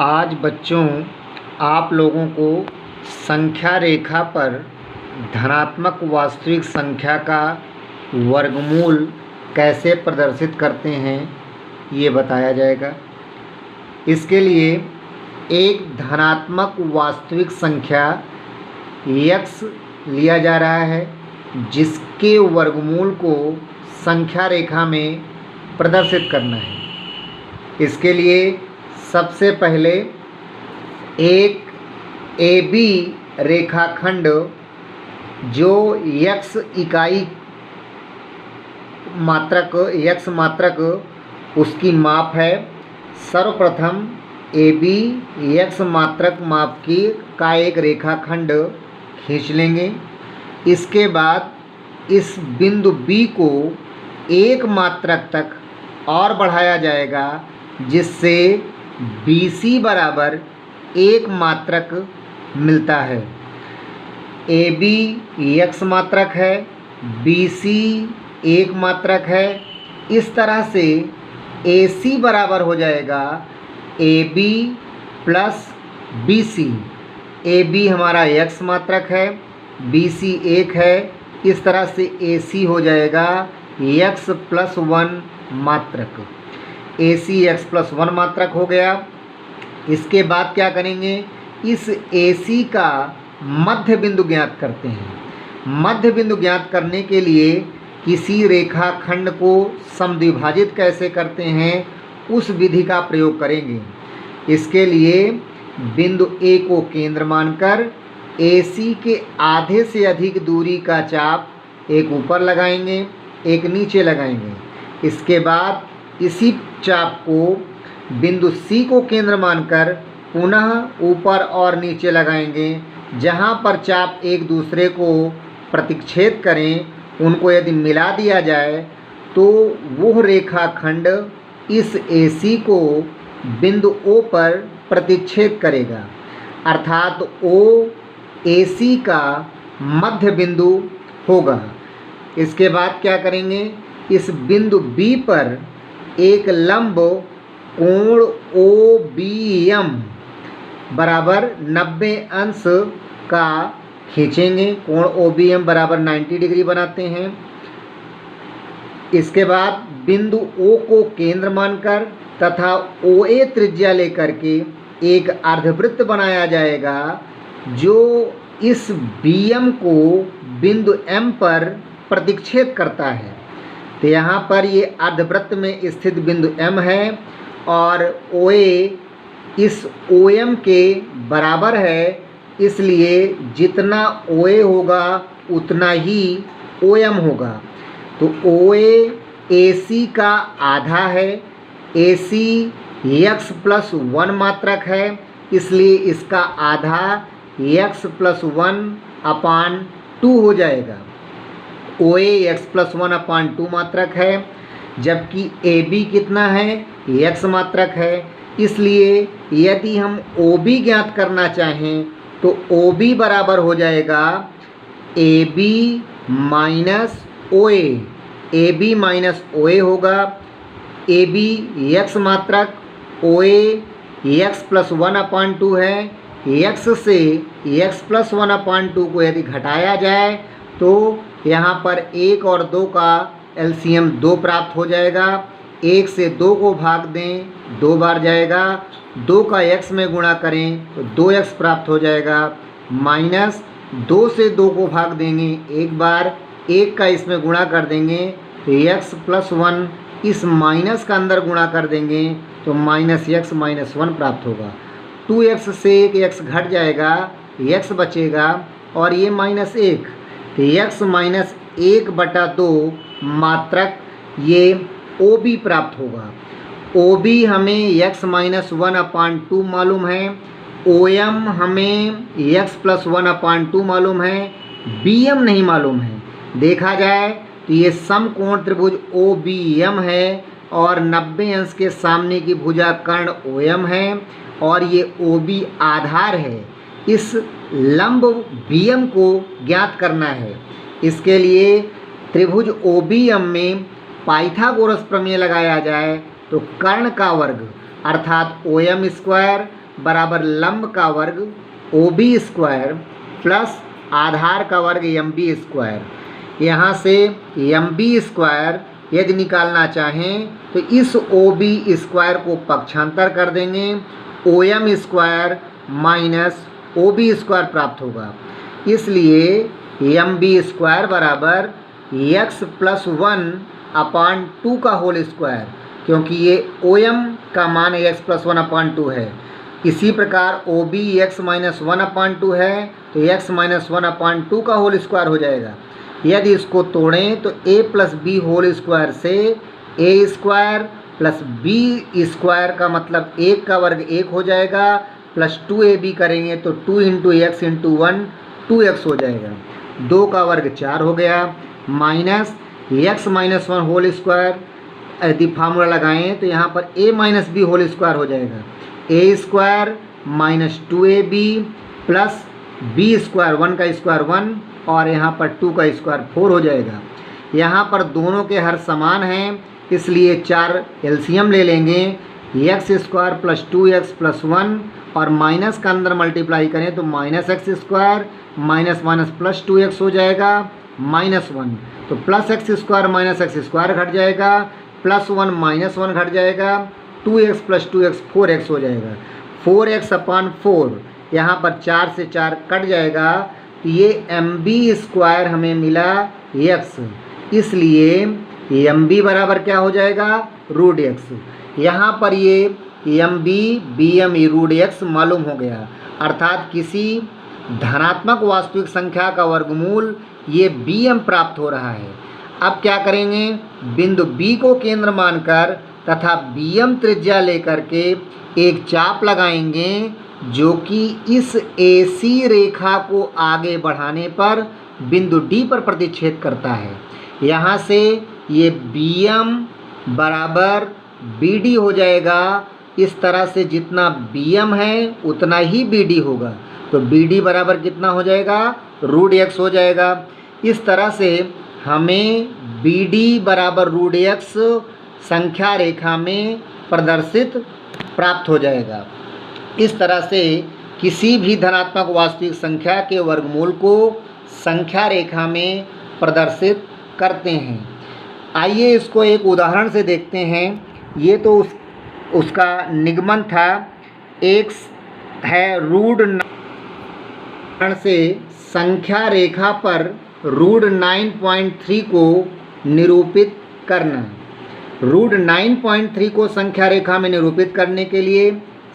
आज बच्चों आप लोगों को संख्या रेखा पर धनात्मक वास्तविक संख्या का वर्गमूल कैसे प्रदर्शित करते हैं ये बताया जाएगा। इसके लिए एक धनात्मक वास्तविक संख्या x लिया जा रहा है जिसके वर्गमूल को संख्या रेखा में प्रदर्शित करना है। इसके लिए सबसे पहले एक AB रेखाखंड जो x इकाई मात्रक x मात्रक उसकी माप है। सर्वप्रथम AB x मात्रक माप का एक रेखाखंड खींच लेंगे। इसके बाद इस बिंदु B को एक मात्रक तक और बढ़ाया जाएगा जिससे BC बराबर एक मात्रक मिलता है। AB x मात्रक है, BC एक मात्रक है। इस तरह से AC बराबर हो जाएगा AB प्लस BC। AB हमारा x मात्रक है, BC एक है। इस तरह से AC हो जाएगा x प्लस 1 मात्रक। AC x प्लस 1 मात्रक हो गया। इसके बाद क्या करेंगे, इस AC का मध्य बिंदु ज्ञात करते हैं। मध्य बिंदु ज्ञात करने के लिए किसी रेखाखंड को समद्विभाजित कैसे करते हैं उस विधि का प्रयोग करेंगे। इसके लिए बिंदु A को केंद्र मानकर AC के आधे से अधिक दूरी का चाप एक ऊपर लगाएंगे, एक नीचे लगाएंगे। इसके बाद इसी चाप को बिंदु C को केंद्र मानकर पुनः ऊपर और नीचे लगाएंगे। जहाँ पर चाप एक दूसरे को प्रतिच्छेद करें उनको यदि मिला दिया जाए तो वह रेखाखंड इस AC को बिंदु O पर प्रतिच्छेद करेगा, अर्थात O AC का मध्य बिंदु होगा। इसके बाद क्या करेंगे, इस बिंदु B पर एक लंब कोण OBM बराबर 90 अंश का खींचेंगे। कोण OBM बराबर 90 डिग्री बनाते हैं। इसके बाद बिंदु O को केंद्र मानकर तथा OA त्रिज्या लेकर के एक अर्धवृत्त बनाया जाएगा जो इस BM को बिंदु M पर प्रतिच्छेद करता है। तो यहाँ पर ये अर्धवृत्त में स्थित बिंदु M है और OA इस OM के बराबर है, इसलिए जितना OA होगा उतना ही OM होगा। तो OA AC का आधा है। AC x प्लस 1 मात्रक है, इसलिए इसका आधा x प्लस 1/2 हो जाएगा। OA x प्लस 1/2 मात्रक है, जबकि AB कितना है, x मात्रक है। इसलिए यदि हम OB ज्ञात करना चाहें तो OB बराबर हो जाएगा AB minus OA। AB minus OA होगा। AB x मात्रक, OA x प्लस 1/2 है। x से x प्लस 1/2 को यदि घटाया जाए तो यहाँ पर 1 और 2 का LCM 2 प्राप्त हो जाएगा। 1 से 2 को भाग दें 2 बार जाएगा, 2 का x में गुणा करें तो 2x प्राप्त हो जाएगा। माइनस 2 से 2 को भाग देंगे एक बार, 1 का इसमें गुणा कर देंगे तो x प्लस 1 इस माइनस का अंदर गुणा कर देंगे तो माइनस x माइनस 1 प्राप्त होगा। 2x से एक x घट जाएगा, x बचेगा और ये माइनस 1, तो x माइनस 1/2 मात्रक ये OB प्राप्त होगा। OB हमें x माइनस 1/2 मालूम है, OM हमें x प्लस 1/2 मालूम है, BM नहीं मालूम है। देखा जाए तो ये समकोण त्रिभुज OBM है और 90 अंश के सामने की भुजा कर्ण OM है और ये OB आधार है। इस लंब BM को ज्ञात करना है। इसके लिए त्रिभुज OBM में पाइथागोरस प्रमेय लगाया जाए तो कर्ण का वर्ग अर्थात OM स्क्वायर बराबर लंब का वर्ग OB स्क्वायर प्लस आधार का वर्ग MB स्क्वायर। यहाँ से MB स्क्वायर यदि निकालना चाहें तो इस OB स्क्वायर को पक्षांतर कर देंगे, OM square minus OB square प्राप्त होगा। इसलिए MB स्क्वायर बराबर x प्लस 1/2 का होल स्क्वायर, क्योंकि ये OM का मान x प्लस 1/2 है। इसी प्रकार OB x माइनस 1/2 है तो x माइनस 1/2 का होल स्क्वायर हो जाएगा। यदि इसको तोड़ें तो a plus B whole square से a square plus b square का मतलब 1 का वर्ग 1 हो जाएगा, प्लस 2ab करेंगे तो 2 इंटू एक्स इंटू 1 2x हो जाएगा। 2 का वर्ग 4 हो गया, minus x minus 1 whole square. यदि फार्मूला लगाएं तो यहाँ पर a minus B whole square हो जाएगा, a square minus 2ab plus b square, 1 का स्क्वायर 1 और यहाँ पर 2 का स्क्वायर 4 हो जाएगा। यहाँ पर दोनों के हर समान हैं, इसलिए 4 एलसीएम ले लेंगे, x square plus 2x plus 1 और माइनस का अंदर मल्टीप्लाई करें तो minus x square minus minus plus 2x हो जाएगा माइनस 1, तो plus x square minus x square घट जाएगा, प्लस 1 माइनस 1 घट जाएगा, 2x प्लस 2x 4x हो जाएगा। 4x/4 यहाँ पर 4 से 4 कट जाएगा, तो ये MB स्क्वायर हमें मिला x, इसलिए MB बराबर क्या हो जाएगा रूट x। यहाँ पर ये MB BM रूट x मालूम हो गया, अर्थात किसी धनात्मक वास्तविक संख्या का वर्गमूल ये BM प्राप्त हो रहा है। अब क्या करेंगे, बिंदु B को केंद्र मानकर तथा BM त्रिज्या लेकर के एक चाप लगाएंगे जो कि इस AC रेखा को आगे बढ़ाने पर बिंदु D पर प्रतिच्छेद करता है। यहाँ से ये BM बराबर BD हो जाएगा। इस तरह से जितना BM है उतना ही BD होगा, तो BD बराबर कितना हो जाएगा रूट x हो जाएगा। इस तरह से हमें BD बराबर रूट x संख्या रेखा में प्रदर्शित प्राप्त हो जाएगा। इस तरह से किसी भी धनात्मक वास्तविक संख्या के वर्गमूल को संख्या रेखा में प्रदर्शित करते हैं। आइए इसको एक उदाहरण से देखते हैं। ये तो उसका निगमन था, x है रूट 9 से संख्या रेखा पर रूट 9.3 को निरूपित करना। रूट 9.3 को संख्या रेखा में निरूपित करने के लिए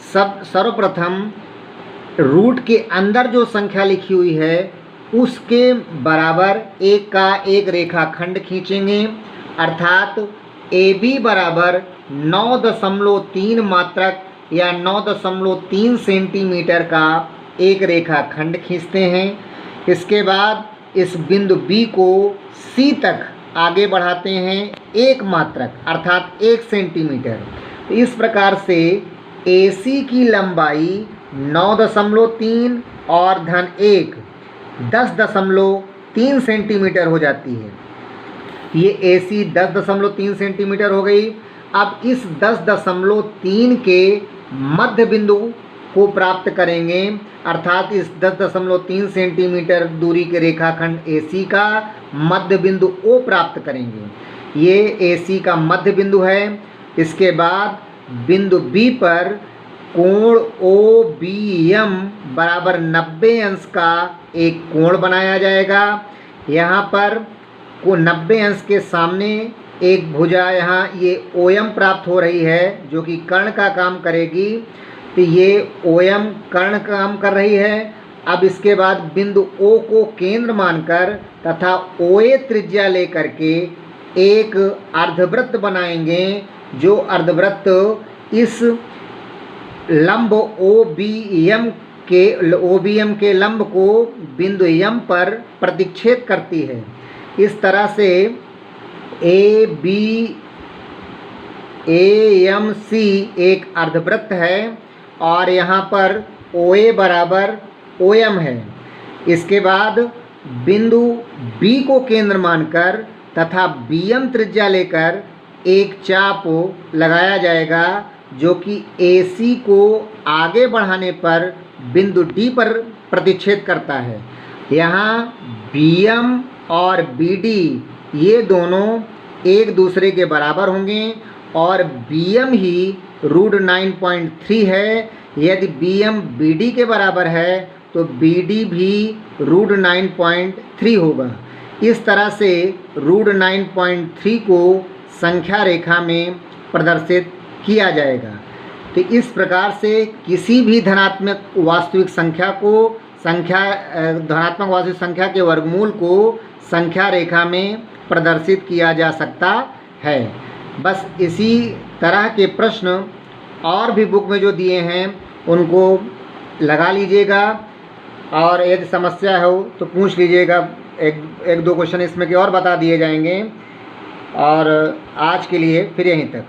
सर्वप्रथम रूट के अंदर जो संख्या लिखी हुई है उसके बराबर एक का एक रेखाखंड खींचेंगे, अर्थात AB बराबर 9.3 मात्रक या 9.3 सेंटीमीटर का एक रेखाखंड खींचते हैं। इसके बाद इस बिंदु B को C तक आगे बढ़ाते हैं 1 मात्रक अर्थात 1 सेंटीमीटर। इस प्रकार से AC की लंबाई 9.3 और धन 1 10.3 सेंटीमीटर हो जाती है। ये AC 10.3 सेंटीमीटर हो गई। अब इस 10.3 के मध्य बिंदु को प्राप्त करेंगे, अर्थात इस 10.3 सेंटीमीटर दूरी के रेखाखंड AC का मध्य बिंदु O प्राप्त करेंगे। ये AC का मध्य बिंदु है। इसके बाद बिंदु B पर कोण OBM बराबर 90 अंश का एक कोण बनाया जाएगा। यहाँ पर को 90 अंश के सामने एक भुजा यहाँ ये OM प्राप्त हो रही है जो कि कर्ण का काम करेगी, तो ये OM कर्ण का काम कर रही है। अब इसके बाद बिंदु O को केंद्र मानकर तथा OA त्रिज्या लेकर के एक अर्धवृत्त बनाएंगे, जो अर्धवृत्त इस लंब OBM के लंब को बिंदु M पर प्रतिच्छेद करती है। इस तरह से AMC एक अर्धवृत्त है और यहाँ पर OA बराबर OM है। इसके बाद बिंदु B को केंद्र मानकर तथा BM त्रिज्या लेकर एक चाप लगाया जाएगा जो कि AC को आगे बढ़ाने पर बिंदु D पर प्रतिच्छेद करता है। यहाँ BM और BD ये दोनों एक दूसरे के बराबर होंगे और BM ही √9.3 है। यदि BM BD के बराबर है तो BD भी √9.3 होगा। इस तरह से √9.3 को संख्या रेखा में प्रदर्शित किया जाएगा। तो इस प्रकार से किसी भी धनात्मक वास्तविक संख्या के वर्गमूल को संख्या रेखा में प्रदर्शित किया जा सकता है। बस इसी तरह के प्रश्न और भी बुक में जो दिए हैं उनको लगा लीजिएगा और यदि समस्या हो तो पूछ लीजिएगा। एक दो क्वेश्चन इसमें के और बता दिए जाएंगे। और आज के लिए फिर यहीं तक।